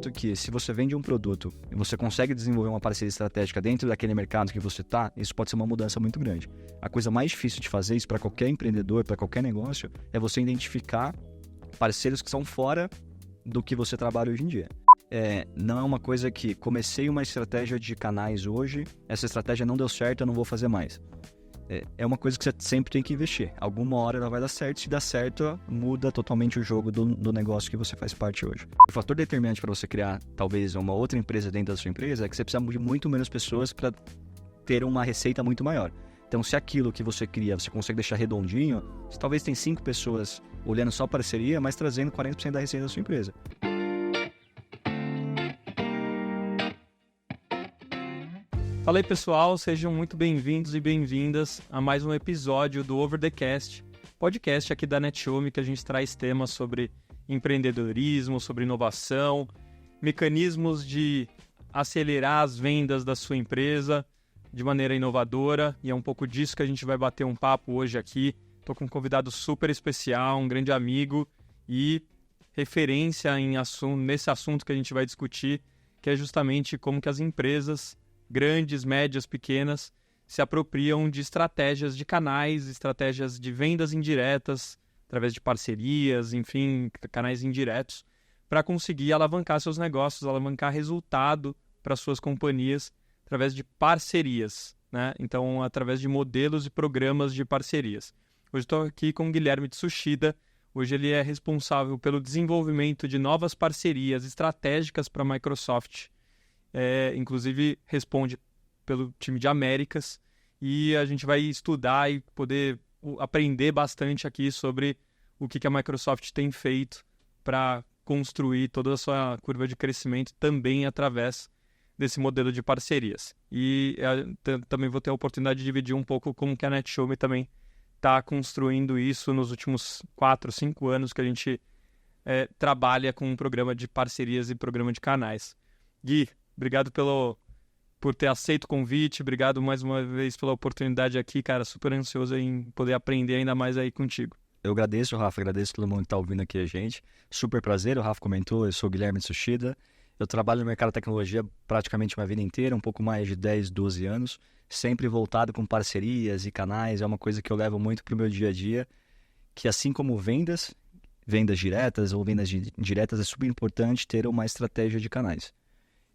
fato que se você vende um produto e você consegue desenvolver uma parceria estratégica dentro daquele mercado que você está, isso pode ser uma mudança muito grande. A coisa mais difícil de fazer isso para qualquer empreendedor, para qualquer negócio, é você identificar parceiros que são fora do que você trabalha hoje em dia. Não é uma coisa que comecei uma estratégia de canais hoje, essa estratégia não deu certo, eu não vou fazer mais. É uma coisa que você sempre tem que investir. Alguma hora ela vai dar certo, se dá certo, muda totalmente o jogo do negócio que você faz parte hoje. O fator determinante para você criar, talvez, uma outra empresa dentro da sua empresa é que você precisa de muito menos pessoas para ter uma receita muito maior. Então, se aquilo que você cria, você consegue deixar redondinho, você talvez tem 5 pessoas olhando só parceria, mas trazendo 40% da receita da sua empresa. Fala aí, pessoal, sejam muito bem-vindos e bem-vindas a mais um episódio do Over the Cast, podcast aqui da NetShowMe, que a gente traz temas sobre empreendedorismo, sobre inovação, mecanismos de acelerar as vendas da sua empresa de maneira inovadora, e é um pouco disso que a gente vai bater um papo hoje aqui. Estou com um convidado super especial, um grande amigo e referência nesse assunto que a gente vai discutir, que é justamente como que as empresas grandes, médias, pequenas, se apropriam de estratégias de canais, estratégias de vendas indiretas, através de parcerias, enfim, canais indiretos, para conseguir alavancar seus negócios, alavancar resultado para suas companhias através de parcerias, né? Então, através de modelos e programas de parcerias. Hoje estou aqui com o Guilherme Tsushida. Hoje ele é responsável pelo desenvolvimento de novas parcerias estratégicas para a Microsoft. Inclusive responde pelo time de Américas, e a gente vai estudar e poder aprender bastante aqui sobre o que a Microsoft tem feito para construir toda a sua curva de crescimento também através desse modelo de parcerias. E também vou ter a oportunidade de dividir um pouco como que a NetShowMe também está construindo isso nos últimos 4, 5 anos que a gente trabalha com um programa de parcerias e programa de canais. Gui, obrigado por ter aceito o convite, obrigado mais uma vez pela oportunidade aqui, cara, super ansioso em poder aprender ainda mais aí contigo. Eu agradeço, Rafa, agradeço todo mundo que está ouvindo aqui a gente. Super prazer, o Rafa comentou, eu sou o Guilherme Tsushida, eu trabalho no mercado de tecnologia praticamente minha vida inteira, um pouco mais de 10, 12 anos, sempre voltado com parcerias e canais, é uma coisa que eu levo muito para o meu dia a dia, que assim como vendas diretas ou vendas indiretas, é super importante ter uma estratégia de canais.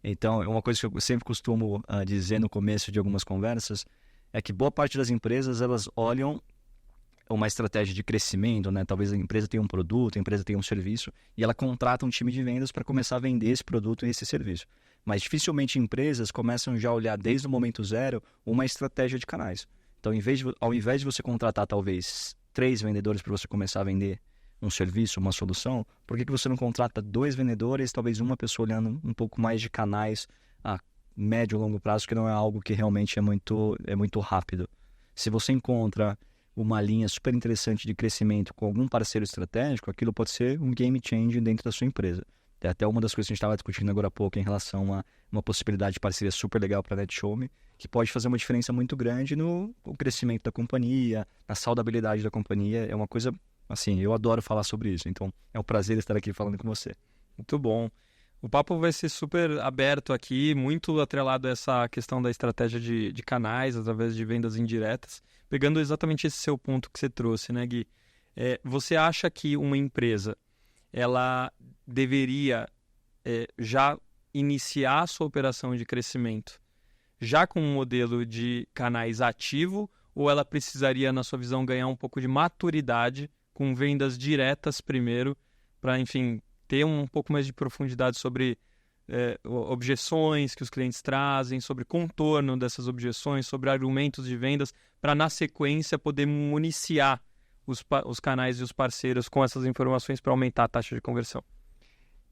Então, uma coisa que eu sempre costumo dizer no começo de algumas conversas é que boa parte das empresas, elas olham uma estratégia de crescimento, né? Talvez a empresa tenha um produto, a empresa tenha um serviço, e ela contrata um time de vendas para começar a vender esse produto e esse serviço. Mas dificilmente empresas começam já a olhar desde o momento zero uma estratégia de canais. Então, ao invés de você contratar talvez 3 vendedores para você começar a vender um serviço, uma solução, por que você não contrata 2 vendedores, talvez uma pessoa olhando um pouco mais de canais a médio e longo prazo, que não é algo que realmente é muito rápido. Se você encontra uma linha super interessante de crescimento com algum parceiro estratégico, aquilo pode ser um game changer dentro da sua empresa. É até uma das coisas que a gente estava discutindo agora há pouco em relação a uma possibilidade de parceria super legal para a NetShowMe, que pode fazer uma diferença muito grande no crescimento da companhia, na saudabilidade da companhia. É uma coisa, assim, eu adoro falar sobre isso. Então, é um prazer estar aqui falando com você. Muito bom. O papo vai ser super aberto aqui, muito atrelado a essa questão da estratégia de canais, através de vendas indiretas. Pegando exatamente esse seu ponto que você trouxe, né, Gui? Você acha que uma empresa ela deveria já iniciar a sua operação de crescimento já com um modelo de canais ativo, ou ela precisaria, na sua visão, ganhar um pouco de maturidade com vendas diretas primeiro, para, enfim, ter um pouco mais de profundidade sobre objeções que os clientes trazem, sobre contorno dessas objeções, sobre argumentos de vendas, para, na sequência, poder municiar os canais e os parceiros com essas informações para aumentar a taxa de conversão?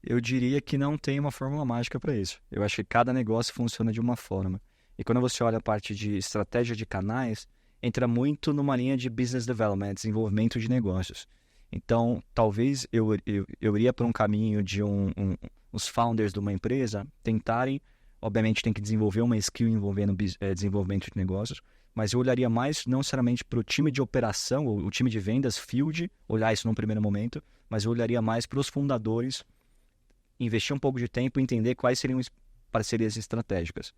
Eu diria que não tem uma fórmula mágica para isso. Eu acho que cada negócio funciona de uma forma. E quando você olha a parte de estratégia de canais, entra muito numa linha de business development, desenvolvimento de negócios. Então, talvez eu iria para um caminho de os founders de uma empresa tentarem, obviamente tem que desenvolver uma skill envolvendo desenvolvimento de negócios, mas eu olharia mais não necessariamente para o time de operação, ou o time de vendas, field, olhar isso num primeiro momento, mas eu olharia mais para os fundadores investir um pouco de tempo e entender quais seriam parcerias estratégicas.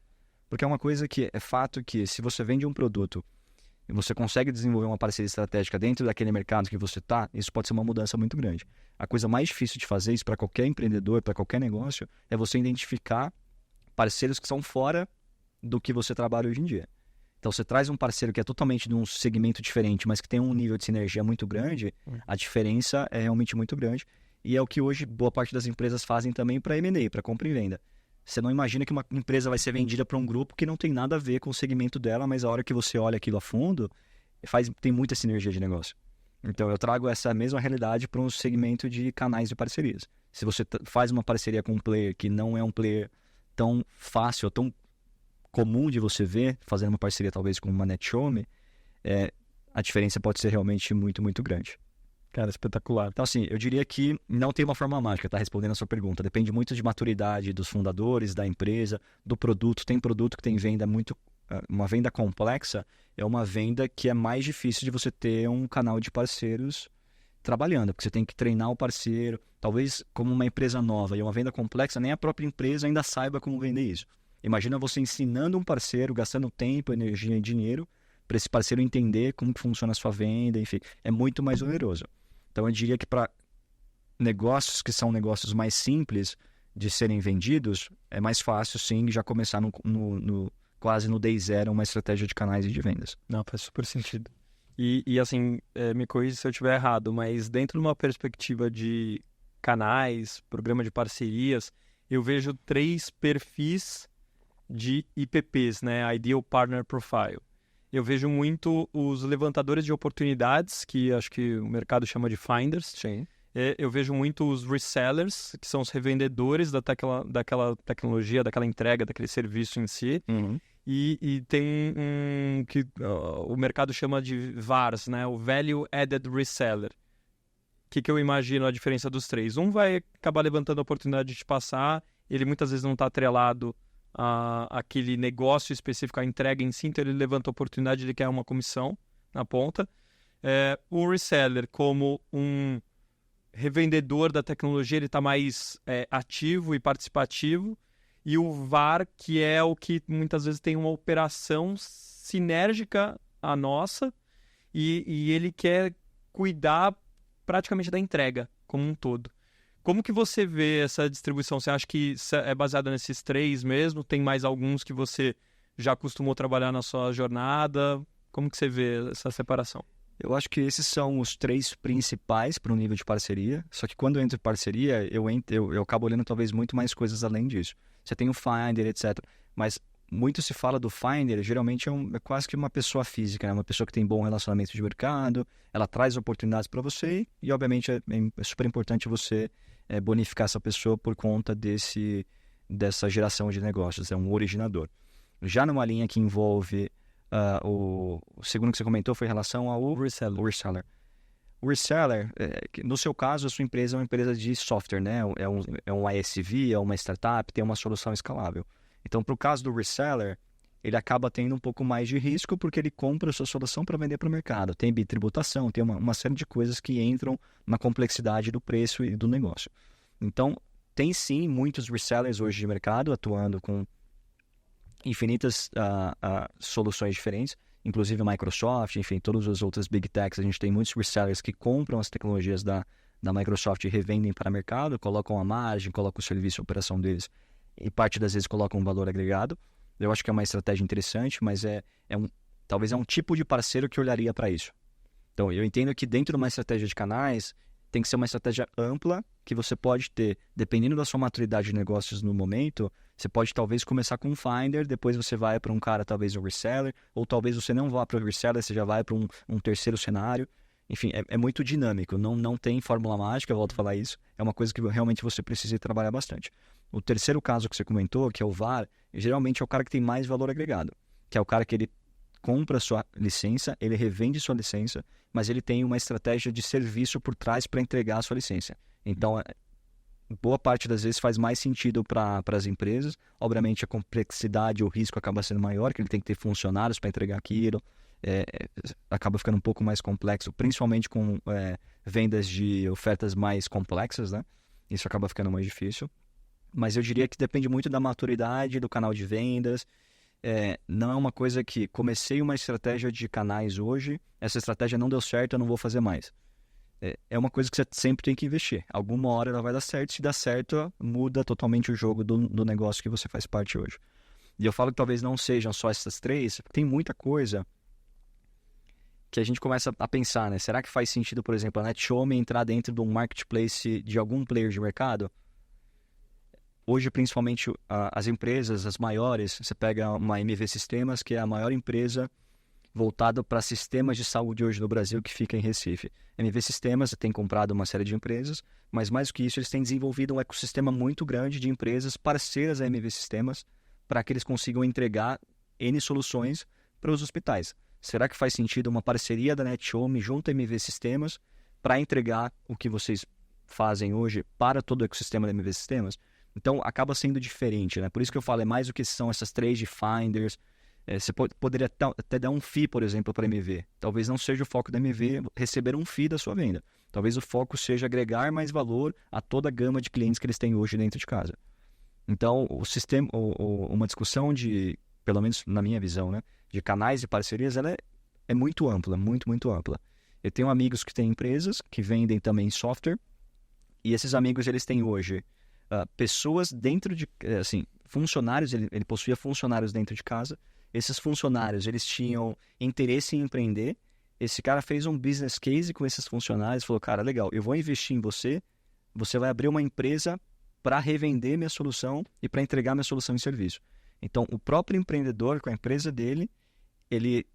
Porque é uma coisa que é fato que se você vende um produto e você consegue desenvolver uma parceria estratégica dentro daquele mercado que você está, isso pode ser uma mudança muito grande. A coisa mais difícil de fazer isso para qualquer empreendedor, para qualquer negócio, é você identificar parceiros que são fora do que você trabalha hoje em dia. Então, você traz um parceiro que é totalmente de um segmento diferente, mas que tem um nível de sinergia muito grande, a diferença é realmente muito grande. E é o que hoje boa parte das empresas fazem também para M&A, para compra e venda. Você não imagina que uma empresa vai ser vendida para um grupo que não tem nada a ver com o segmento dela, mas a hora que você olha aquilo a fundo, tem muita sinergia de negócio. Então, eu trago essa mesma realidade para um segmento de canais de parcerias. Se você faz uma parceria com um player que não é um player tão fácil, tão comum de você ver, fazendo uma parceria talvez com uma NetShowme, a diferença pode ser realmente muito, muito grande. Cara, espetacular. Então, assim, eu diria que não tem uma forma mágica, tá? Respondendo a sua pergunta. Depende muito de maturidade dos fundadores, da empresa, do produto. Tem produto que tem venda muito... Uma venda complexa é uma venda que é mais difícil de você ter um canal de parceiros trabalhando, porque você tem que treinar o parceiro. Talvez, como uma empresa nova e uma venda complexa, nem a própria empresa ainda saiba como vender isso. Imagina você ensinando um parceiro, gastando tempo, energia e dinheiro para esse parceiro entender como que funciona a sua venda, enfim. É muito mais oneroso. Então, eu diria que para negócios que são negócios mais simples de serem vendidos, é mais fácil, sim, já começar quase no day zero uma estratégia de canais e de vendas. Não, faz super sentido. E assim, me corrija se eu estiver errado, mas dentro de uma perspectiva de canais, programa de parcerias, eu vejo 3 perfis de IPPs, né? Ideal Partner Profile. Eu vejo muito os levantadores de oportunidades, que acho que o mercado chama de finders. Sim. Eu vejo muito os resellers, que são os revendedores daquela tecnologia, daquela entrega, daquele serviço em si. Uhum. E tem que o mercado chama de VARs, né? O Value Added Reseller. O que eu imagino a diferença dos 3? Um vai acabar levantando a oportunidade de te passar, ele muitas vezes não está atrelado aquele negócio específico, a entrega em si, então ele levanta a oportunidade, ele quer uma comissão na ponta. O reseller, como um revendedor da tecnologia, ele está mais ativo e participativo. E o VAR, que é o que muitas vezes tem uma operação sinérgica à nossa e ele quer cuidar praticamente da entrega como um todo. Como que você vê essa distribuição? Você acha que é baseada nesses 3 mesmo? Tem mais alguns que você já acostumou trabalhar na sua jornada? Como que você vê essa separação? Eu acho que esses são os 3 principais para o nível de parceria. Só que quando eu entro em parceria, eu acabo olhando talvez muito mais coisas além disso. Você tem o Finder, etc. Mas muito se fala do Finder, geralmente é quase que uma pessoa física, né? Uma pessoa que tem bom relacionamento de mercado, ela traz oportunidades para você e obviamente, é super importante você bonificar essa pessoa por conta dessa geração de negócios, é um originador. Já numa linha que envolve, o segundo que você comentou foi em relação ao reseller. O reseller, no seu caso, a sua empresa é uma empresa de software, né? É um ISV, é uma startup, tem uma solução escalável. Então, para o caso do reseller, ele acaba tendo um pouco mais de risco porque ele compra a sua solução para vender para o mercado. Tem bitributação, tem uma série de coisas que entram na complexidade do preço e do negócio. Então, tem sim muitos resellers hoje de mercado atuando com infinitas soluções diferentes, inclusive a Microsoft, enfim, todas as outras Big Techs. A gente tem muitos resellers que compram as tecnologias da Microsoft e revendem para o mercado, colocam a margem, colocam o serviço e a operação deles e parte das vezes colocam um valor agregado. Eu acho que é uma estratégia interessante, mas talvez é um tipo de parceiro que olharia para isso. Então, eu entendo que dentro de uma estratégia de canais, tem que ser uma estratégia ampla, que você pode ter, dependendo da sua maturidade de negócios no momento, você pode talvez começar com um Finder, depois você vai para um cara, talvez um reseller, ou talvez você não vá para o reseller, você já vai para um terceiro cenário. Enfim, é muito dinâmico, não tem fórmula mágica, eu volto a falar isso, é uma coisa que realmente você precisa trabalhar bastante. O terceiro caso que você comentou, que é o VAR, geralmente é o cara que tem mais valor agregado, que é o cara que ele compra sua licença, ele revende sua licença, mas ele tem uma estratégia de serviço por trás para entregar a sua licença. Então, boa parte das vezes faz mais sentido para as empresas. Obviamente, a complexidade, o risco acaba sendo maior, que ele tem que ter funcionários para entregar aquilo. Acaba ficando um pouco mais complexo, principalmente com vendas de ofertas mais complexas, né? Isso acaba ficando mais difícil. Mas eu diria que depende muito da maturidade do canal de vendas. Não é uma coisa que comecei uma estratégia de canais hoje, essa estratégia não deu certo, eu não vou fazer mais. É uma coisa que você sempre tem que investir. Alguma hora ela vai dar certo, se dá certo, muda totalmente o jogo do negócio que você faz parte hoje. E eu falo que talvez não sejam só essas três, porque tem muita coisa que a gente começa a pensar, né? Será que faz sentido, por exemplo, a NetShowme entrar dentro de um marketplace de algum player de mercado? Hoje, principalmente, as empresas, as maiores, você pega uma MV Sistemas, que é a maior empresa voltada para sistemas de saúde hoje no Brasil, que fica em Recife. A MV Sistemas tem comprado uma série de empresas, mas mais do que isso, eles têm desenvolvido um ecossistema muito grande de empresas parceiras da MV Sistemas, para que eles consigam entregar N soluções para os hospitais. Será que faz sentido uma parceria da NetShowme junto à MV Sistemas para entregar o que vocês fazem hoje para todo o ecossistema da MV Sistemas? Então, acaba sendo diferente, né? Por isso que eu falo, é mais do que são essas três de Finders. Você poderia até dar um FII, por exemplo, para a MV. Talvez não seja o foco da MV receber um FII da sua venda. Talvez o foco seja agregar mais valor a toda a gama de clientes que eles têm hoje dentro de casa. Então, o sistema, uma discussão de, pelo menos na minha visão, né, de canais e parcerias, ela é muito ampla, muito, muito ampla. Eu tenho amigos que têm empresas que vendem também software, e esses amigos, eles têm hoje pessoas dentro de, assim, funcionários, ele possuía funcionários dentro de casa. Esses funcionários, eles tinham interesse em empreender. Esse cara fez um business case com esses funcionários, falou, cara, legal, eu vou investir em você, você vai abrir uma empresa para revender minha solução e para entregar minha solução em serviço. Então, o próprio empreendedor, com a empresa dele, ele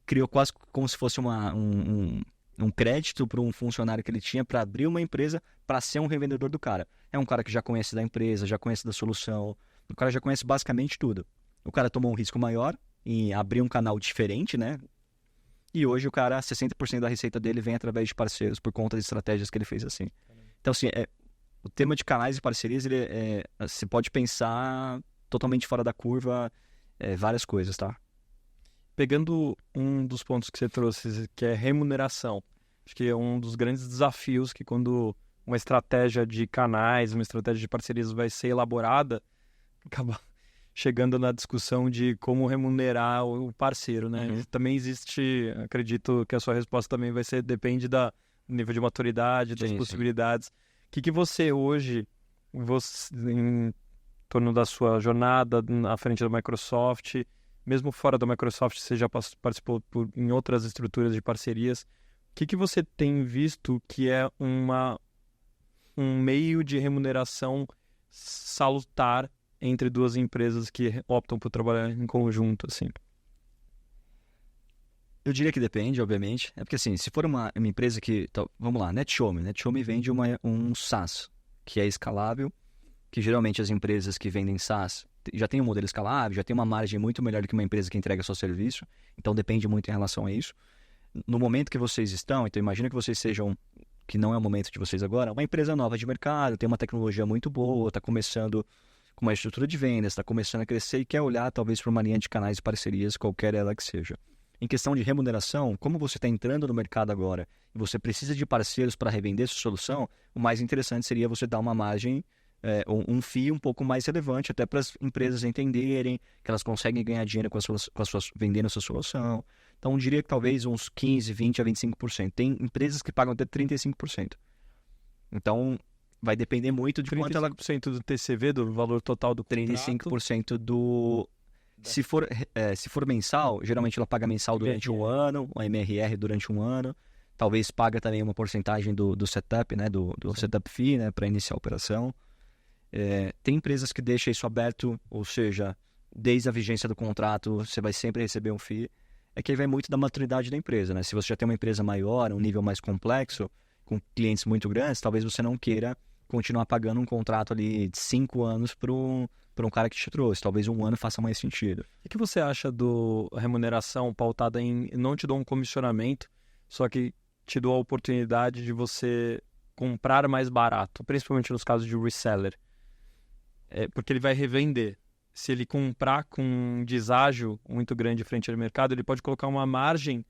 criou quase como se fosse um crédito para um funcionário que ele tinha para abrir uma empresa para ser um revendedor do cara. É um cara que já conhece da empresa, já conhece da solução, o cara já conhece basicamente tudo. O cara tomou um risco maior em abrir um canal diferente, né? E hoje o cara, 60% da receita dele vem através de parceiros por conta de estratégias que ele fez assim. Então, assim, o tema de canais e parcerias, você pode pensar totalmente fora da curva várias coisas, tá? Pegando um dos pontos que você trouxe, que é remuneração. Acho que é um dos grandes desafios que quando uma estratégia de canais, uma estratégia de parcerias vai ser elaborada, acaba chegando na discussão de como remunerar o parceiro, né? Uhum. Também existe, acredito que a sua resposta também vai ser, depende do nível de maturidade, das possibilidades. O que você hoje, em torno da sua jornada à frente da Microsoft, mesmo fora da Microsoft, você já participou em outras estruturas de parcerias, o que você tem visto que é um meio de remuneração salutar entre duas empresas que optam por trabalhar em conjunto, assim? Eu diria que depende, obviamente. É porque, assim, se for uma empresa que... Então, vamos lá, NetShowme. NetShowme vende um SaaS, que é escalável, que geralmente as empresas que vendem SaaS já tem um modelo escalável, já tem uma margem muito melhor do que uma empresa que entrega só serviço. Então, depende muito em relação a isso. No momento que vocês estão, então imagina que vocês sejam, que não é o momento de vocês agora, uma empresa nova de mercado, tem uma tecnologia muito boa, está começando com uma estrutura de vendas, está começando a crescer e quer olhar talvez para uma linha de canais e parcerias, qualquer ela que seja. Em questão de remuneração, como você está entrando no mercado agora e você precisa de parceiros para revender sua solução, o mais interessante seria você dar uma margem, um FII um pouco mais relevante, até para as empresas entenderem que elas conseguem ganhar dinheiro vendendo a sua solução. Então, eu diria que talvez uns 15%, 20% a 25%. Tem empresas que pagam até 35%. Então, vai depender muito de quanto ela... 35% do TCV, do valor total do contrato? 35% do... Se for mensal, geralmente ela paga mensal durante um ano, o MRR durante um ano. Talvez paga também uma porcentagem do setup, né? Do setup fee, né? Para iniciar a operação. Tem empresas que deixam isso aberto, ou seja, desde a vigência do contrato, você vai sempre receber um fee. É que aí vai muito da maturidade da empresa, né? Se você já tem uma empresa maior, um nível mais complexo, com clientes muito grandes, talvez você não queira continuar pagando um contrato ali de 5 anos para um cara que te trouxe. Talvez um ano faça mais sentido. O que você acha do remuneração pautada em não te dou um comissionamento, só que te dou a oportunidade de você comprar mais barato, principalmente nos casos de reseller? Porque ele vai revender. Se ele comprar com um deságio muito grande frente ao mercado, ele pode colocar uma margem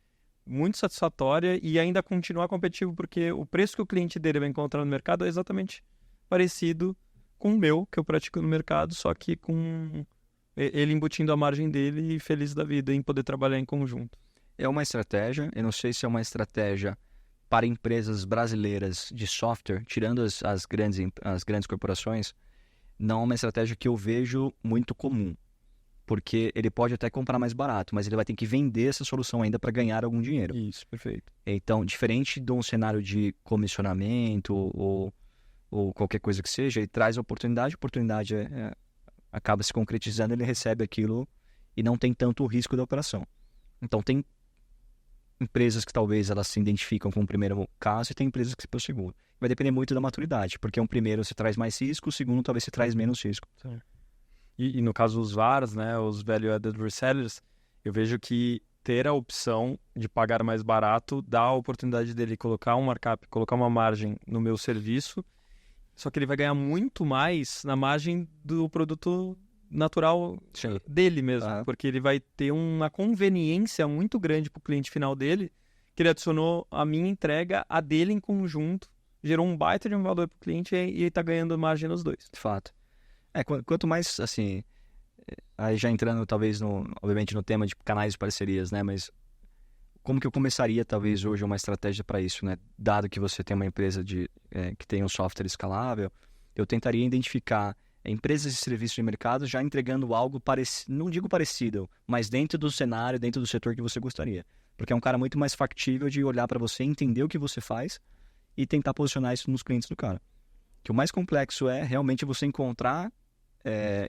muito satisfatória e ainda continuar competitivo, porque o preço que o cliente dele vai encontrar no mercado é exatamente parecido com o meu, que eu pratico no mercado, só que com ele embutindo a margem dele e feliz da vida em poder trabalhar em conjunto. É uma estratégia, eu não sei se é uma estratégia para empresas brasileiras de software, tirando as grandes corporações, não é uma estratégia que eu vejo muito comum. Porque ele pode até comprar mais barato, mas ele vai ter que vender essa solução ainda para ganhar algum dinheiro. Isso, perfeito. Então, diferente de um cenário de comissionamento ou qualquer coisa que seja, ele traz a oportunidade acaba se concretizando, ele recebe aquilo e não tem tanto o risco da operação. Então, tem empresas que talvez elas se identificam com o primeiro caso e tem empresas que se para o segundo. Vai depender muito da maturidade, porque um primeiro se traz mais risco, o segundo talvez se traz menos risco. Certo. E no caso dos VARs, né, os Value Added Resellers, eu vejo que ter a opção de pagar mais barato dá a oportunidade dele colocar um markup, colocar uma margem no meu serviço, só que ele vai ganhar muito mais na margem do produto natural dele mesmo, porque ele vai ter uma conveniência muito grande para o cliente final dele, que ele adicionou a minha entrega, a dele em conjunto, gerou um baita de um valor para o cliente e ele está ganhando margem nos dois. De fato. Quanto mais, assim, aí já entrando talvez, obviamente, no tema de canais de parcerias, né? Mas como que eu começaria, talvez, hoje uma estratégia para isso, né? Dado que você tem uma empresa que tem um software escalável, eu tentaria identificar empresas e serviços de mercado já entregando algo parecido, não digo parecido, mas dentro do cenário, dentro do setor que você gostaria. Porque é um cara muito mais factível de olhar para você, entender o que você faz e tentar posicionar isso nos clientes do cara. Que o mais complexo é realmente você encontrar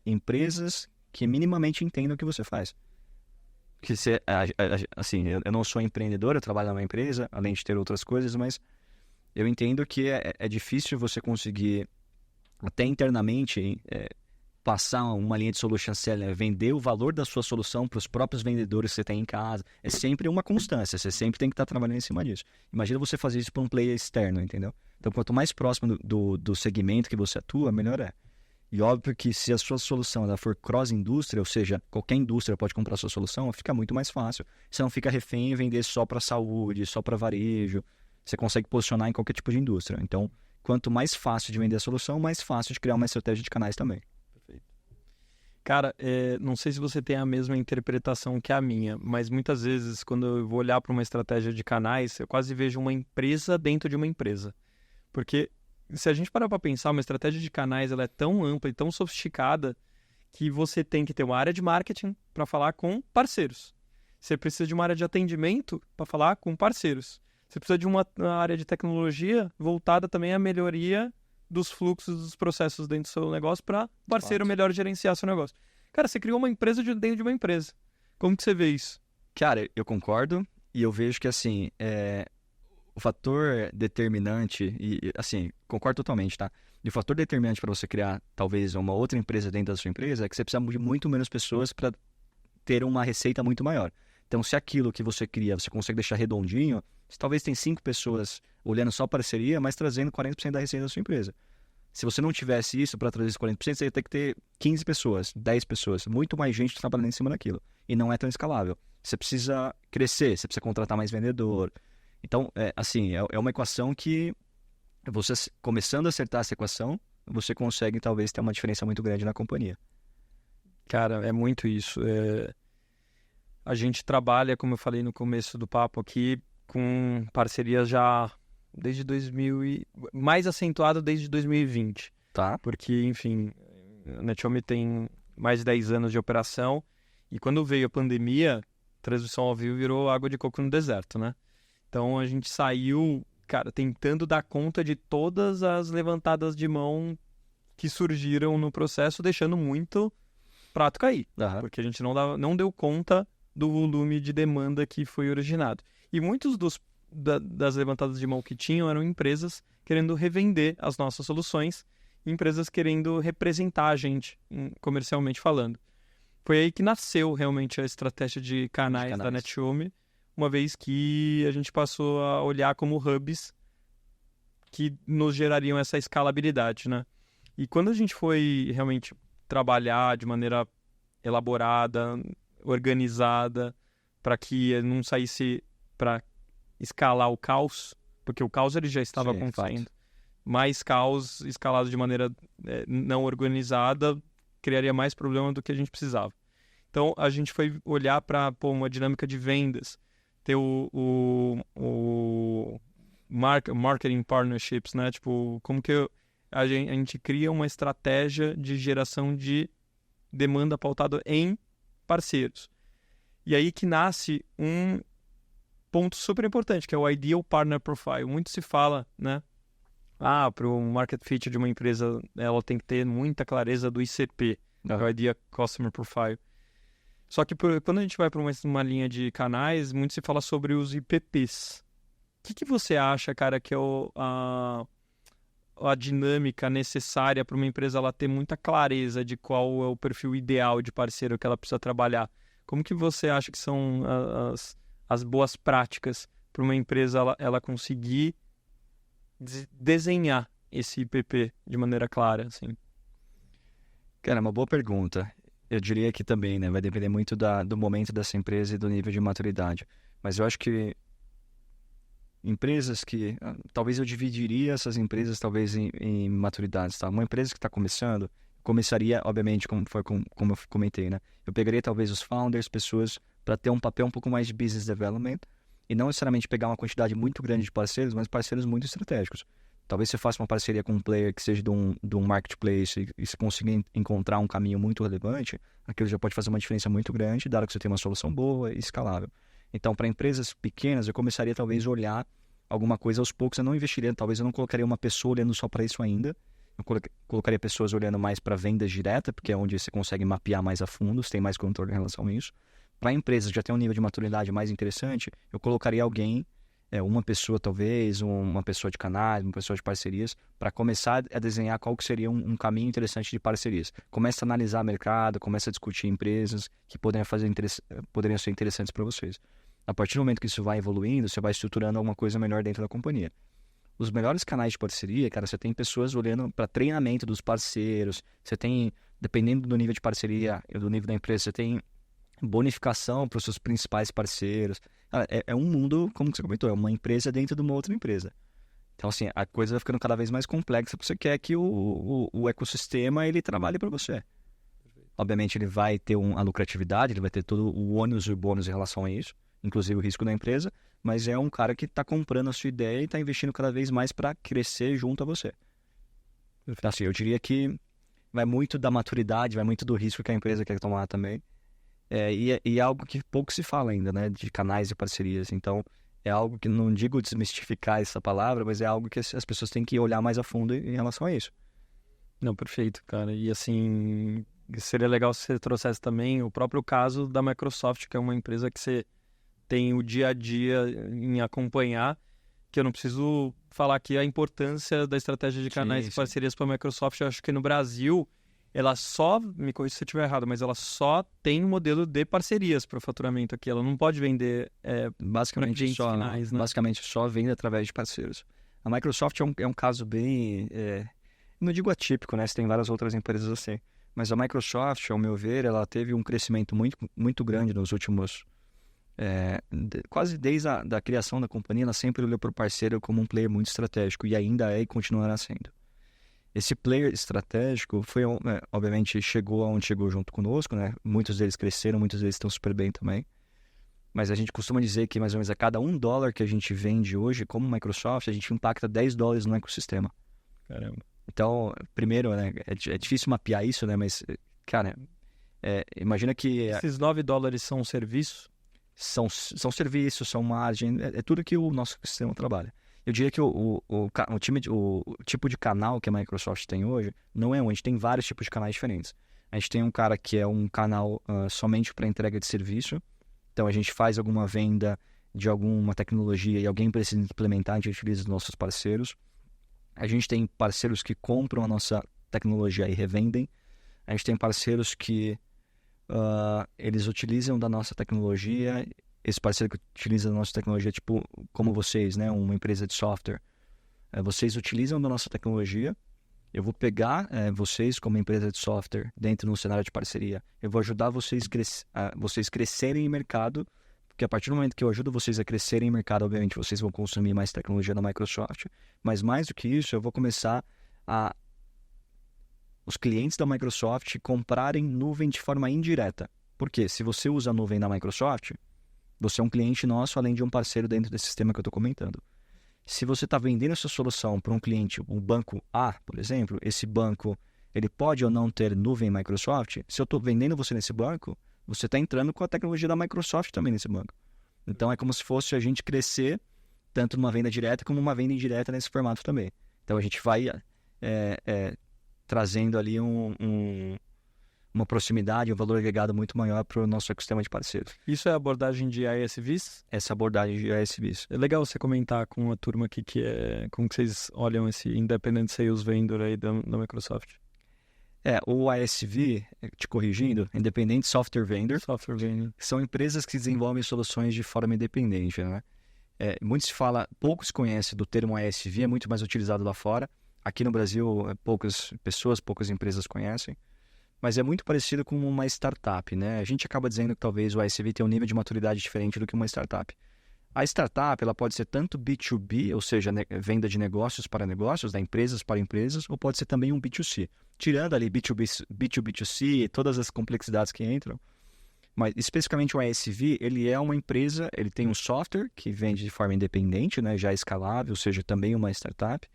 empresas que minimamente entendam o que você faz. Que assim, eu não sou empreendedor, eu trabalho numa empresa, além de ter outras coisas, mas eu entendo que é difícil você conseguir, até internamente, passar uma linha de solution seller, vender o valor da sua solução para os próprios vendedores que você tem em casa. É sempre uma constância, você sempre tem que estar trabalhando em cima disso. Imagina você fazer isso para um player externo, entendeu? Então, quanto mais próximo do segmento que você atua, melhor é. E óbvio que se a sua solução ela for cross-indústria, ou seja, qualquer indústria pode comprar a sua solução, fica muito mais fácil. Você não fica refém em vender só para saúde, só para varejo. Você consegue posicionar em qualquer tipo de indústria. Então, quanto mais fácil de vender a solução, mais fácil de criar uma estratégia de canais também. Perfeito. Cara, não sei se você tem a mesma interpretação que a minha, mas muitas vezes, quando eu vou olhar para uma estratégia de canais, eu quase vejo uma empresa dentro de uma empresa. Porque se a gente parar para pensar, uma estratégia de canais ela é tão ampla e tão sofisticada que você tem que ter uma área de marketing para falar com parceiros. Você precisa de uma área de atendimento para falar com parceiros. Você precisa de uma área de tecnologia voltada também à melhoria dos fluxos, dos processos dentro do seu negócio para o parceiro melhor gerenciar seu negócio. Cara, você criou uma empresa dentro de uma empresa. Como que você vê isso? Cara, eu concordo e eu vejo que, assim, o fator determinante, e assim, concordo totalmente, tá? E o fator determinante para você criar, talvez, uma outra empresa dentro da sua empresa é que você precisa de muito menos pessoas para ter uma receita muito maior. Então, se aquilo que você cria, você consegue deixar redondinho, você talvez tem 5 pessoas olhando só parceria, mas trazendo 40% da receita da sua empresa. Se você não tivesse isso para trazer esses 40%, você ia ter que ter 15 pessoas, 10 pessoas, muito mais gente trabalhando em cima daquilo. E não é tão escalável. Você precisa crescer, você precisa contratar mais vendedor. Então, é uma equação que você, começando a acertar essa equação, você consegue talvez ter uma diferença muito grande na companhia. Cara, é muito isso. A gente trabalha, como eu falei no começo do papo aqui, com parcerias já desde mais acentuado desde 2020. Tá. Porque, enfim, a NetHome tem mais de 10 anos de operação e quando veio a pandemia, transmissão ao vivo virou água de coco no deserto, né? Então a gente saiu, cara, tentando dar conta de todas as levantadas de mão que surgiram no processo, deixando muito prato cair. Porque a gente não deu conta do volume de demanda que foi originado. E muitos das levantadas de mão que tinham eram empresas querendo revender as nossas soluções, empresas querendo representar a gente, comercialmente falando. Foi aí que nasceu realmente a estratégia de canais da NetHome, uma vez que a gente passou a olhar como hubs que nos gerariam essa escalabilidade, né? E quando a gente foi realmente trabalhar de maneira elaborada, organizada, para que não saísse para escalar o caos, porque o caos ele já estava acontecendo. mais caos escalado de maneira não organizada criaria mais problema do que a gente precisava. Então, a gente foi olhar para uma dinâmica de vendas, ter o marketing partnerships, né? Tipo, como que a gente cria uma estratégia de geração de demanda pautada em parceiros. E aí que nasce um ponto super importante, que é o Ideal Partner Profile. Muito se fala, né? Para o market fit de uma empresa, ela tem que ter muita clareza do ICP, que é o Ideal Customer Profile. Só que quando a gente vai para uma linha de canais, muito se fala sobre os IPPs. O que você acha, cara, que é a dinâmica necessária para uma empresa ela ter muita clareza de qual é o perfil ideal de parceiro que ela precisa trabalhar? Como que você acha que são as boas práticas para uma empresa ela conseguir desenhar esse IPP de maneira clara, assim? Cara, é uma boa pergunta. Eu diria que também, né? Vai depender muito do momento dessa empresa e do nível de maturidade. Mas eu acho que empresas que... talvez eu dividiria essas empresas talvez em maturidades, tá? Uma empresa que está começando, começaria, obviamente, como eu comentei, né? Eu pegaria talvez os founders, pessoas, para ter um papel um pouco mais de business development e não necessariamente pegar uma quantidade muito grande de parceiros, mas parceiros muito estratégicos. Talvez você faça uma parceria com um player que seja de um marketplace e você consiga encontrar um caminho muito relevante, aquilo já pode fazer uma diferença muito grande, dado que você tem uma solução boa e escalável. Então, para empresas pequenas, eu começaria talvez a olhar alguma coisa aos poucos. Eu não investiria, talvez eu não colocaria uma pessoa olhando só para isso ainda. Eu colocaria pessoas olhando mais para vendas diretas, porque é onde você consegue mapear mais a fundo, você tem mais controle em relação a isso. Para empresas que já tem um nível de maturidade mais interessante, eu colocaria alguém, uma pessoa talvez, uma pessoa de canais, uma pessoa de parcerias, para começar a desenhar qual que seria um caminho interessante de parcerias. Começa a analisar o mercado, começa a discutir empresas que poderiam ser interessantes para vocês. A partir do momento que isso vai evoluindo, você vai estruturando alguma coisa melhor dentro da companhia. Os melhores canais de parceria, cara, você tem pessoas olhando para treinamento dos parceiros, você tem, dependendo do nível de parceria, do nível da empresa, você tem bonificação para os seus principais parceiros. É um mundo, como você comentou, é uma empresa dentro de uma outra empresa. Então, assim, a coisa vai ficando cada vez mais complexa porque você quer que o ecossistema ele trabalhe para você. Obviamente, ele vai ter a lucratividade, ele vai ter todo o ônus e o bônus em relação a isso, inclusive o risco da empresa, mas é um cara que está comprando a sua ideia e está investindo cada vez mais para crescer junto a você. Então, assim, eu diria que vai muito da maturidade, vai muito do risco que a empresa quer tomar também. E é algo que pouco se fala ainda, né? De canais e parcerias. Então, é algo que, não digo desmistificar essa palavra, mas é algo que as pessoas têm que olhar mais a fundo em relação a isso. Não, perfeito, cara. E assim, seria legal se você trouxesse também o próprio caso da Microsoft, que é uma empresa que você tem o dia a dia em acompanhar, que eu não preciso falar aqui a importância da estratégia de canais e parcerias para a Microsoft. Eu acho que no Brasil, ela só, me corrija se eu estiver errado, mas ela só tem um modelo de parcerias para o faturamento aqui. Ela não pode vender basicamente só, finais, né? Basicamente só vende através de parceiros. A Microsoft é um caso bem, não digo atípico, né? Você tem várias outras empresas assim. Mas a Microsoft, ao meu ver, ela teve um crescimento muito, muito grande nos últimos... quase desde a criação da companhia, ela sempre olhou para o parceiro como um player muito estratégico, e ainda é e continuará sendo. Esse player estratégico foi, obviamente, chegou aonde chegou junto conosco, né? Muitos deles cresceram, muitos deles estão super bem também. Mas a gente costuma dizer que mais ou menos a cada $1 que a gente vende hoje, como Microsoft, a gente impacta $10 no ecossistema. Caramba. Então, primeiro, né? É difícil mapear isso, né? Mas, cara, imagina que... Esses $9 são serviços? São serviços, são margem, é tudo que o nosso sistema trabalha. Eu diria que o tipo de canal que a Microsoft tem hoje não é um, a gente tem vários tipos de canais diferentes. A gente tem um cara que é um canal somente para entrega de serviço, então a gente faz alguma venda de alguma tecnologia e alguém precisa implementar, a gente utiliza os nossos parceiros. A gente tem parceiros que compram a nossa tecnologia e revendem. A gente tem parceiros que eles utilizam da nossa tecnologia. Esse parceiro que utiliza da nossa tecnologia, tipo como vocês, né, uma empresa de software, vocês utilizam da nossa tecnologia, eu vou pegar vocês como empresa de software dentro de um cenário de parceria, eu vou ajudar vocês crescerem em mercado, porque a partir do momento que eu ajudo vocês a crescerem em mercado, obviamente vocês vão consumir mais tecnologia da Microsoft, mas mais do que isso, eu vou começar a os clientes da Microsoft comprarem nuvem de forma indireta. Porque se você usa a nuvem da Microsoft, você é um cliente nosso, além de um parceiro dentro desse sistema que eu estou comentando. Se você está vendendo essa solução para um cliente, um banco A, por exemplo, esse banco ele pode ou não ter nuvem Microsoft. Se eu estou vendendo você nesse banco, você está entrando com a tecnologia da Microsoft também nesse banco. Então é como se fosse a gente crescer tanto numa venda direta como uma venda indireta nesse formato também. Então a gente vai trazendo ali uma proximidade, um valor agregado muito maior para o nosso ecossistema de parceiros. Isso é a abordagem de ISVs? Essa abordagem de ISVs. É legal você comentar com a turma aqui como que vocês olham esse Independent Sales Vendor aí da Microsoft. O ISV, te corrigindo, Independent Software Vendor, são empresas que desenvolvem soluções de forma independente, né? Pouco se conhece do termo ISV, é muito mais utilizado lá fora. Aqui no Brasil, poucas pessoas, poucas empresas conhecem. Mas é muito parecido com uma startup, né? A gente acaba dizendo que talvez o ISV tenha um nível de maturidade diferente do que uma startup. A startup, ela pode ser tanto B2B, ou seja, venda de negócios para negócios, da empresas para empresas, ou pode ser também um B2C. Tirando ali B2B2C, todas as complexidades que entram. Mas especificamente o ISV, ele é uma empresa, ele tem um software que vende de forma independente, né? Já escalável, ou seja, também uma startup,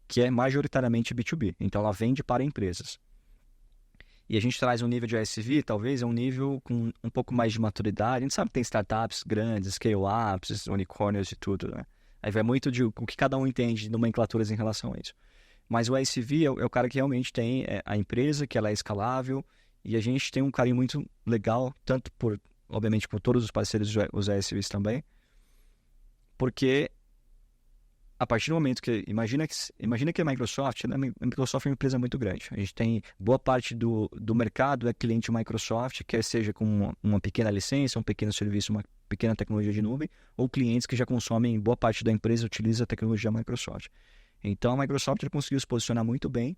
que é majoritariamente B2B. Então, ela vende para empresas. E a gente traz um nível de ISV, talvez, um nível com um pouco mais de maturidade. A gente sabe que tem startups grandes, scale-ups, unicórnios e tudo, né? Aí vai muito de o que cada um entende de nomenclaturas em relação a isso. Mas o ISV é o cara que realmente tem a empresa, que ela é escalável, e a gente tem um carinho muito legal, tanto obviamente, por todos os parceiros, os ISVs também, porque a partir do momento que... Imagina que a Microsoft é uma empresa muito grande. A gente tem boa parte do mercado é cliente Microsoft, quer seja com uma pequena licença, um pequeno serviço, uma pequena tecnologia de nuvem, ou clientes que já consomem, boa parte da empresa utiliza a tecnologia Microsoft. Então a Microsoft já conseguiu se posicionar muito bem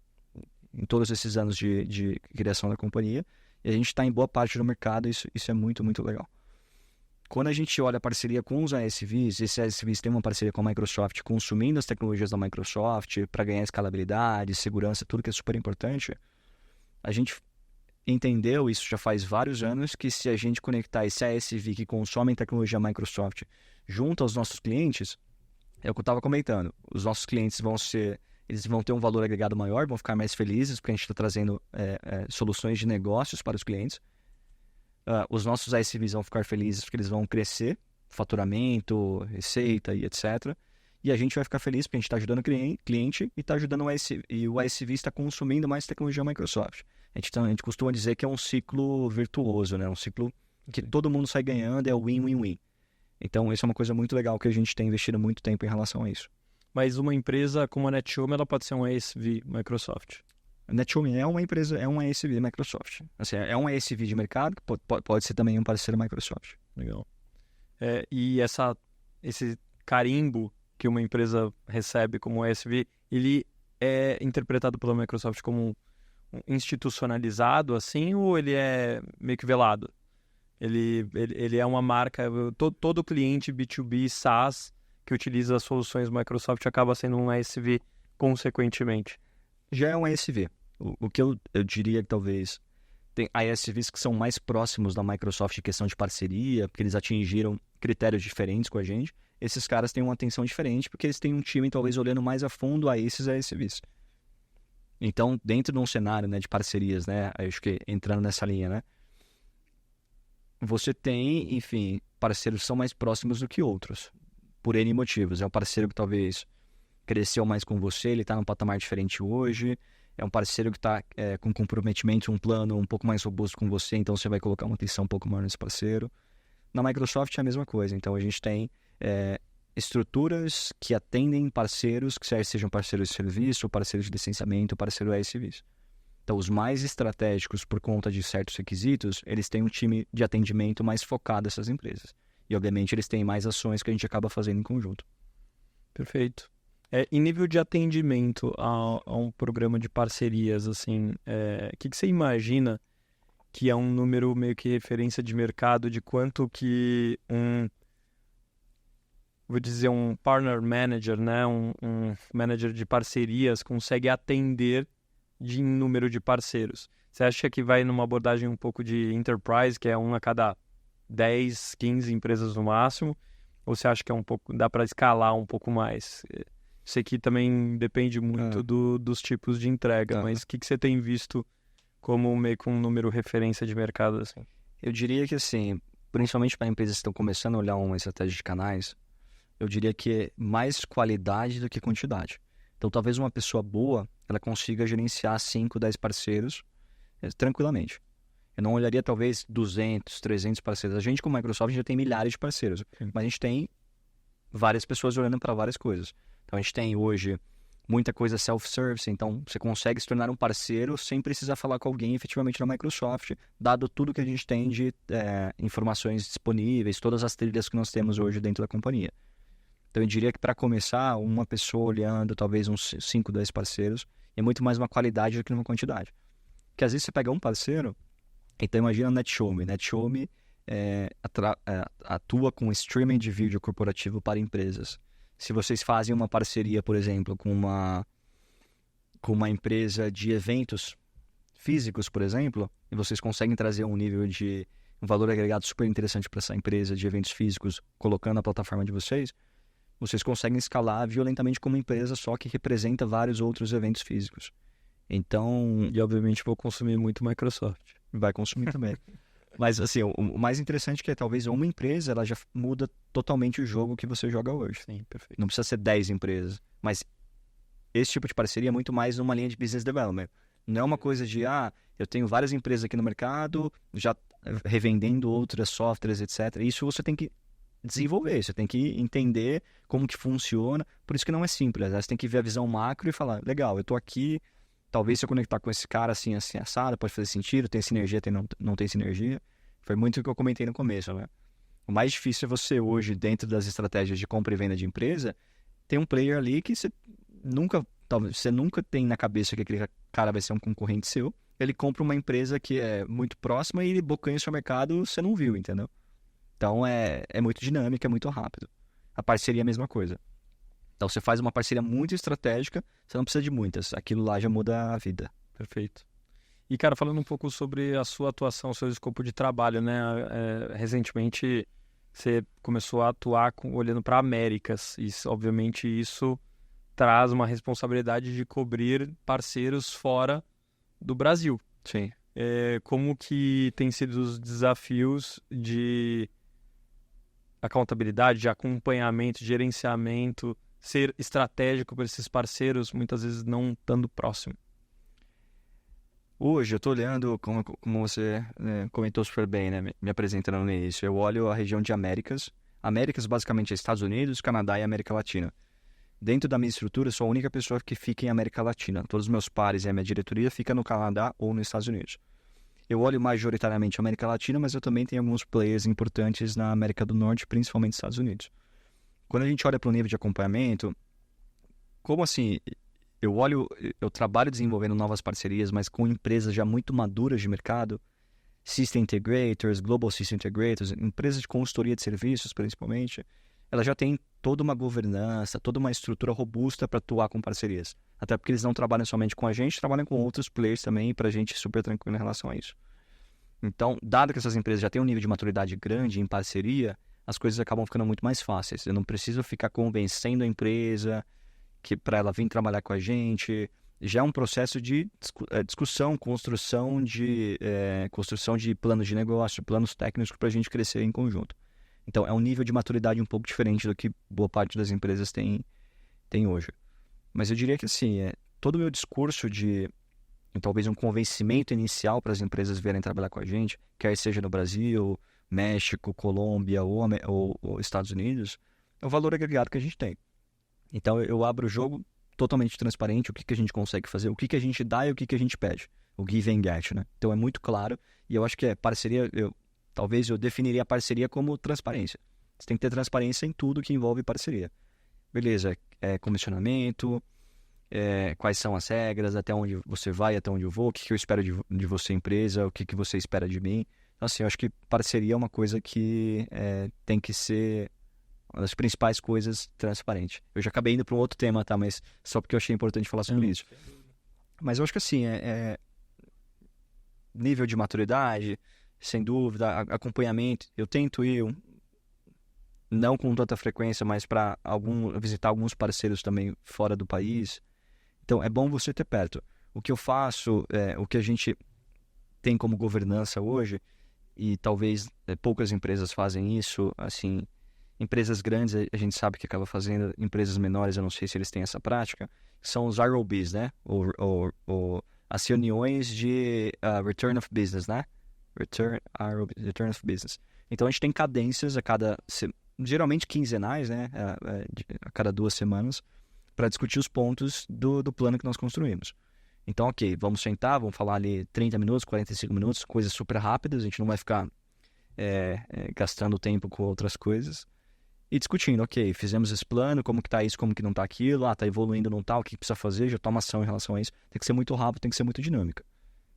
em todos esses anos de criação da companhia, e a gente está em boa parte do mercado, isso é muito, muito legal. Quando a gente olha a parceria com os ISVs, esses ISVs têm uma parceria com a Microsoft, consumindo as tecnologias da Microsoft para ganhar escalabilidade, segurança, tudo que é super importante. A gente entendeu, isso já faz vários anos, que se a gente conectar esse ISV que consome tecnologia Microsoft junto aos nossos clientes, é o que eu estava comentando, os nossos clientes eles vão ter um valor agregado maior, vão ficar mais felizes, porque a gente está trazendo soluções de negócios para os clientes. Os nossos ISVs vão ficar felizes porque eles vão crescer, faturamento, receita e etc. E a gente vai ficar feliz porque a gente está ajudando o cliente e está ajudando o ISV está consumindo mais tecnologia Microsoft. A gente costuma dizer que é um ciclo virtuoso, né? Um ciclo que todo mundo sai ganhando, é o win-win-win. Então, isso é uma coisa muito legal que a gente tem investido muito tempo em relação a isso. Mas uma empresa como a NetHome, ela pode ser um ISV Microsoft? A NetHome é uma empresa, é um ISV Microsoft. Assim, é um ISV de mercado, que pode ser também um parceiro Microsoft. Legal. E esse carimbo que uma empresa recebe como ISV, ele é interpretado pela Microsoft como institucionalizado, assim, ou ele é meio que velado? Ele é uma marca, todo cliente B2B SaaS que utiliza as soluções Microsoft acaba sendo um ISV consequentemente. Já é um ISV. O que eu diria que talvez tem ISVs que são mais próximos da Microsoft em questão de parceria, porque eles atingiram critérios diferentes com a gente. Esses caras têm uma atenção diferente, porque eles têm um time talvez olhando mais a fundo a esses ISVs. Então, dentro de um cenário, né, de parcerias, né, acho que entrando nessa linha, né, você tem, enfim, parceiros que são mais próximos do que outros, por N motivos. É um parceiro que talvez cresceu mais com você, ele está num patamar diferente hoje, é um parceiro que está com comprometimento, um plano um pouco mais robusto com você, então você vai colocar uma atenção um pouco maior nesse parceiro. Na Microsoft é a mesma coisa, então a gente tem estruturas que atendem parceiros, que sejam parceiros de serviço, parceiros de licenciamento, parceiros ISVs. Então os mais estratégicos, por conta de certos requisitos, eles têm um time de atendimento mais focado nessas empresas. E obviamente eles têm mais ações que a gente acaba fazendo em conjunto. Perfeito. Em nível de atendimento a um programa de parcerias, assim, o que você imagina que é um número meio que referência de mercado de quanto que vou dizer, um partner manager, né? Um manager de parcerias consegue atender de número de parceiros. Você acha que vai numa abordagem um pouco de enterprise, que é um a cada 10, 15 empresas no máximo? Ou você acha que é um pouco, dá para escalar um pouco mais? Isso aqui também depende muito dos tipos de entrega, mas o que você tem visto como meio que um número referência de mercado, assim? Eu diria que, assim, principalmente para empresas que estão começando a olhar uma estratégia de canais, eu diria que é mais qualidade do que quantidade. Então, talvez uma pessoa boa, ela consiga gerenciar 5, 10 parceiros tranquilamente. Eu não olharia, talvez, 200, 300 parceiros. A gente, como Microsoft, já tem milhares de parceiros. Sim. Mas a gente tem várias pessoas olhando para várias coisas. Então, a gente tem hoje muita coisa self-service. Então, você consegue se tornar um parceiro sem precisar falar com alguém efetivamente na Microsoft, dado tudo que a gente tem de informações disponíveis, todas as trilhas que nós temos hoje dentro da companhia. Então, eu diria que para começar, uma pessoa olhando talvez uns 5, 10 parceiros, é muito mais uma qualidade do que uma quantidade. Porque às vezes você pega um parceiro, então imagina a NetShowme. NetShowme atua com streaming de vídeo corporativo para empresas. Se vocês fazem uma parceria, por exemplo, com uma empresa de eventos físicos, por exemplo, e vocês conseguem trazer um nível de um valor agregado super interessante para essa empresa de eventos físicos, colocando a plataforma de vocês conseguem escalar violentamente como empresa, só que representa vários outros eventos físicos. Então... E, obviamente, vou consumir muito Microsoft. Vai consumir também. Mas, assim, o mais interessante é que talvez uma empresa, ela já muda totalmente o jogo que você joga hoje. Sim, perfeito. Não precisa ser 10 empresas. Mas esse tipo de parceria é muito mais uma linha de business development. Não é uma coisa de, eu tenho várias empresas aqui no mercado, já revendendo outras softwares, etc. Isso você tem que desenvolver, você tem que entender como que funciona. Por isso que não é simples. Você tem que ver a visão macro e falar, legal, eu tô aqui, talvez se eu conectar com esse cara assim, assim, assado, pode fazer sentido, tem sinergia, não tem sinergia. Foi muito o que eu comentei no começo, né? O mais difícil é você hoje, dentro das estratégias de compra e venda de empresa, tem um player ali que você nunca tem na cabeça que aquele cara vai ser um concorrente seu. Ele compra uma empresa que é muito próxima e ele bocanha o seu mercado, você não viu, entendeu? Então, é muito dinâmico, é muito rápido. A parceria é a mesma coisa. Então, você faz uma parceria muito estratégica, você não precisa de muitas. Aquilo lá já muda a vida. Perfeito. E, cara, falando um pouco sobre a sua atuação, seu escopo de trabalho, né? Recentemente, você começou a atuar olhando para Américas. E, obviamente, isso traz uma responsabilidade de cobrir parceiros fora do Brasil. Sim. Como que tem sido os desafios de accountabilidade, de acompanhamento, de gerenciamento, ser estratégico para esses parceiros, muitas vezes não estando próximo? Hoje eu estou olhando, como você comentou super bem, né, me apresentando no início, eu olho a região de Américas. Américas basicamente é Estados Unidos, Canadá e América Latina. Dentro da minha estrutura, eu sou a única pessoa que fica em América Latina. Todos os meus pares e a minha diretoria ficam no Canadá ou nos Estados Unidos. Eu olho majoritariamente a América Latina, mas eu também tenho alguns players importantes na América do Norte, principalmente nos Estados Unidos. Quando a gente olha para o nível de acompanhamento, como assim? Eu trabalho desenvolvendo novas parcerias, mas com empresas já muito maduras de mercado, System Integrators, Global System Integrators, empresas de consultoria de serviços, principalmente, elas já têm toda uma governança, toda uma estrutura robusta para atuar com parcerias. Até porque eles não trabalham somente com a gente, trabalham com outros players também, e para a gente é super tranquilo em relação a isso. Então, dado que essas empresas já têm um nível de maturidade grande em parceria, as coisas acabam ficando muito mais fáceis. Eu não preciso ficar convencendo a empresa que para ela vir trabalhar com a gente. Já é um processo de discussão, construção de planos de negócio, planos técnicos para a gente crescer em conjunto. Então, é um nível de maturidade um pouco diferente do que boa parte das empresas tem hoje. Mas eu diria que assim, todo o meu discurso de talvez um convencimento inicial para as empresas virem trabalhar com a gente, quer seja no Brasil, México, Colômbia ou Estados Unidos, é o valor agregado que a gente tem. Então, eu abro o jogo totalmente transparente, o que a gente consegue fazer, o que a gente dá e o que a gente pede. O give and get, né? Então, é muito claro. E eu acho que parceria, talvez eu definiria a parceria como transparência. Você tem que ter transparência em tudo que envolve parceria. Beleza, comissionamento, quais são as regras, até onde você vai, até onde eu vou, o que eu espero de você, empresa, o que você espera de mim. Então, assim, eu acho que parceria é uma coisa que tem que ser uma das principais coisas transparente. Eu já acabei indo para um outro tema, tá? Mas só porque eu achei importante falar sobre isso. Mas eu acho que, assim, nível de maturidade, sem dúvida, acompanhamento. Eu tento ir, não com tanta frequência, mas para visitar alguns parceiros também fora do país. Então, é bom você ter perto. O que eu faço, o que a gente tem como governança hoje, e talvez poucas empresas fazem isso, assim, empresas grandes a gente sabe que acaba fazendo, empresas menores eu não sei se eles têm essa prática, são os ROBs, né? As reuniões de Return of Business, né? Return of Business. Então, a gente tem cadências geralmente quinzenais, né? A cada 2 semanas, para discutir os pontos do plano que nós construímos. Então, ok, vamos sentar, vamos falar ali 30 minutos, 45 minutos, coisas super rápidas, a gente não vai ficar gastando tempo com outras coisas. E discutindo, ok, fizemos esse plano, como que tá isso, como que não tá aquilo, tá evoluindo, não tá, o que precisa fazer, já toma ação em relação a isso. Tem que ser muito rápido, tem que ser muito dinâmica.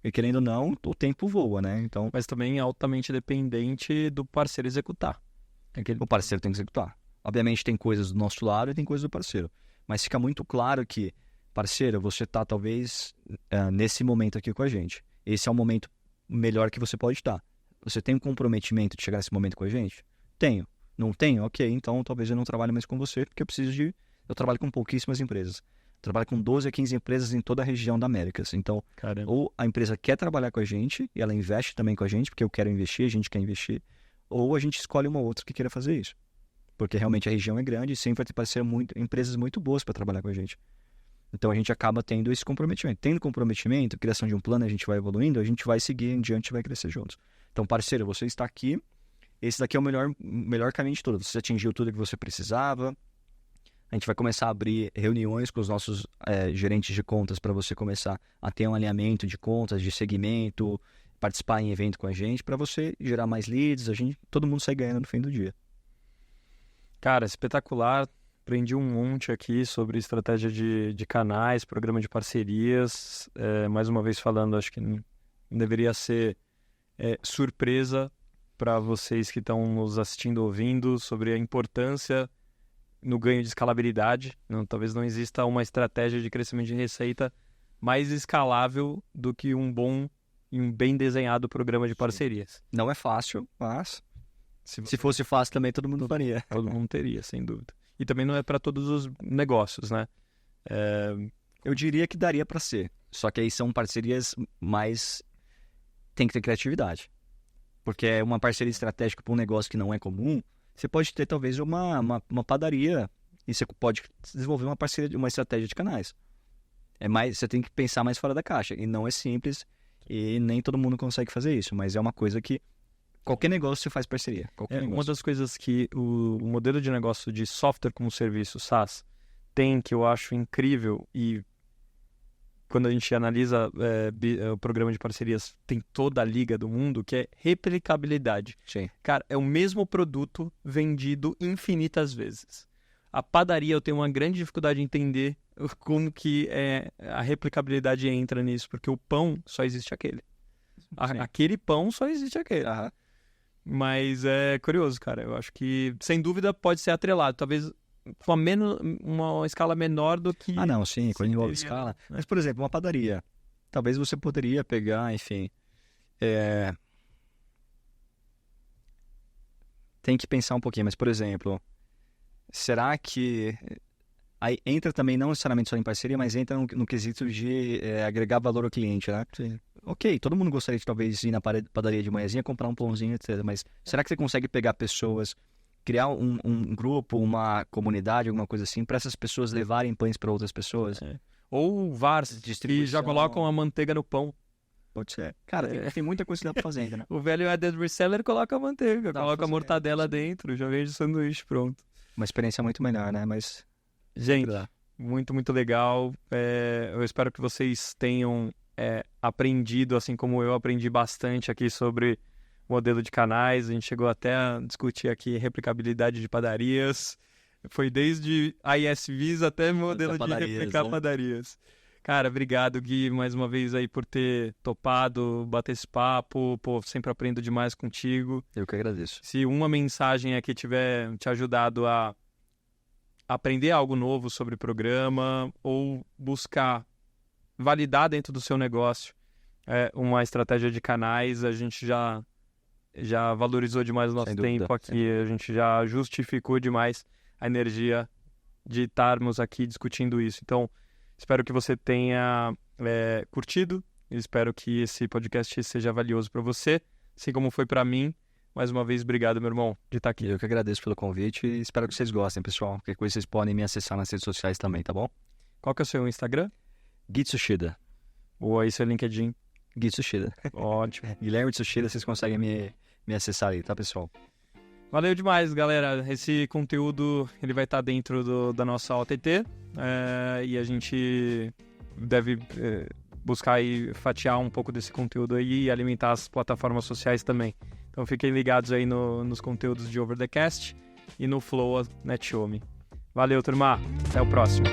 E querendo ou não, o tempo voa, né? Então, mas também é altamente dependente do parceiro executar. O parceiro tem que executar. Obviamente tem coisas do nosso lado e tem coisas do parceiro. Mas fica muito claro que, parceiro, você tá talvez nesse momento aqui com a gente. Esse é o momento melhor que você pode estar. Você tem um comprometimento de chegar nesse momento com a gente? Tenho. Não tenho? Ok, então talvez eu não trabalhe mais com você, porque eu trabalho com pouquíssimas empresas. Eu trabalho com 12 a 15 empresas em toda a região da Américas. Então, ou a empresa quer trabalhar com a gente, e ela investe também com a gente, porque eu quero investir, a gente quer investir, ou a gente escolhe uma outra que queira fazer isso. Porque realmente a região é grande e sempre vai ter parceiro empresas muito boas para trabalhar com a gente. Então a gente acaba tendo esse comprometimento. Tendo comprometimento, criação de um plano, a gente vai evoluindo, a gente vai seguir em diante e vai crescer juntos. Então, parceiro, você está aqui, esse daqui é o melhor caminho de todos. Você atingiu tudo que você precisava. A gente vai começar a abrir reuniões com os nossos gerentes de contas para você começar a ter um alinhamento de contas, de segmento, participar em evento com a gente, para você gerar mais leads, todo mundo sai ganhando no fim do dia. Cara, espetacular. Aprendi um monte aqui sobre estratégia de canais, programa de parcerias. Mais uma vez falando, acho que não deveria ser surpresa para vocês que estão nos assistindo, ouvindo, sobre a importância no ganho de escalabilidade. Talvez não exista uma estratégia de crescimento de receita mais escalável do que um bom e um bem desenhado programa de parcerias. Não é fácil, mas se fosse fácil também todo mundo faria. Todo mundo teria, sem dúvida. E também não é para todos os negócios, né? Eu diria que daria para ser. Só que aí são parcerias mais... Tem que ter criatividade. Porque é uma parceria estratégica para um negócio que não é comum. Você pode ter talvez uma padaria e você pode desenvolver uma parceria, uma estratégia de canais. Você tem que pensar mais fora da caixa. E não é simples e nem todo mundo consegue fazer isso. Mas é uma coisa que qualquer negócio você faz parceria. Uma das coisas que o modelo de negócio de software como serviço, SaaS, tem, que eu acho incrível, e quando a gente analisa o programa de parcerias, tem toda a liga do mundo, que é replicabilidade. Sim. Cara, é o mesmo produto vendido infinitas vezes. A padaria, eu tenho uma grande dificuldade de entender como que a replicabilidade entra nisso, porque o pão só existe aquele. Aquele pão só existe aquele. Aham. Mas é curioso, cara. Eu acho que, sem dúvida, pode ser atrelado. Talvez uma escala menor do que... Ah, não, sim, quando envolve escala. Mas, por exemplo, uma padaria. Talvez você poderia pegar, enfim... Tem que pensar um pouquinho, mas, por exemplo... Será que... Aí entra também, não necessariamente só em parceria, mas entra no quesito de agregar valor ao cliente, né? Sim. Ok, todo mundo gostaria de talvez ir na padaria de manhãzinha, comprar um pãozinho, etc. Mas será que você consegue pegar pessoas, criar um grupo, uma comunidade, alguma coisa assim, para essas pessoas levarem pães para outras pessoas? Ou VARs, que já colocam a manteiga no pão. Pode ser. Cara, tem muita coisa que dá pra fazer ainda, né? O velho added reseller coloca a manteiga, coloca a mortadela dentro, já vende sanduíche pronto. Uma experiência muito melhor, né? Mas... Gente, muito, muito legal. Eu espero que vocês tenham aprendido, assim como eu aprendi bastante aqui sobre modelo de canais. A gente chegou até a discutir aqui replicabilidade de padarias. Foi desde ISVs até modelo de replicar padarias. Cara, obrigado, Gui, mais uma vez aí por ter topado, bater esse papo. Pô, sempre aprendo demais contigo. Eu que agradeço. Se uma mensagem aqui tiver te ajudado a aprender algo novo sobre o programa ou buscar validar dentro do seu negócio uma estratégia de canais, a gente já valorizou demais o nosso tempo aqui, a gente já justificou demais a energia de estarmos aqui discutindo isso. Então, espero que você tenha curtido, espero que esse podcast seja valioso para você, assim como foi para mim. Mais uma vez, obrigado, meu irmão, de estar aqui. Eu que agradeço pelo convite e espero que vocês gostem, pessoal. Qualquer coisa vocês podem me acessar nas redes sociais também, tá bom? Qual que é o seu Instagram? Gui Tsushida. Ou aí seu LinkedIn? Gui Tsushida. Ótimo. Guilherme Tsushida, vocês conseguem me acessar aí, tá, pessoal? Valeu demais, galera. Esse conteúdo ele vai estar dentro da nossa OTT e a gente deve buscar e fatiar um pouco desse conteúdo aí e alimentar as plataformas sociais também. Então fiquem ligados aí nos conteúdos de Over the Cast e no Flow NetShow Me. Valeu, turma. Até o próximo.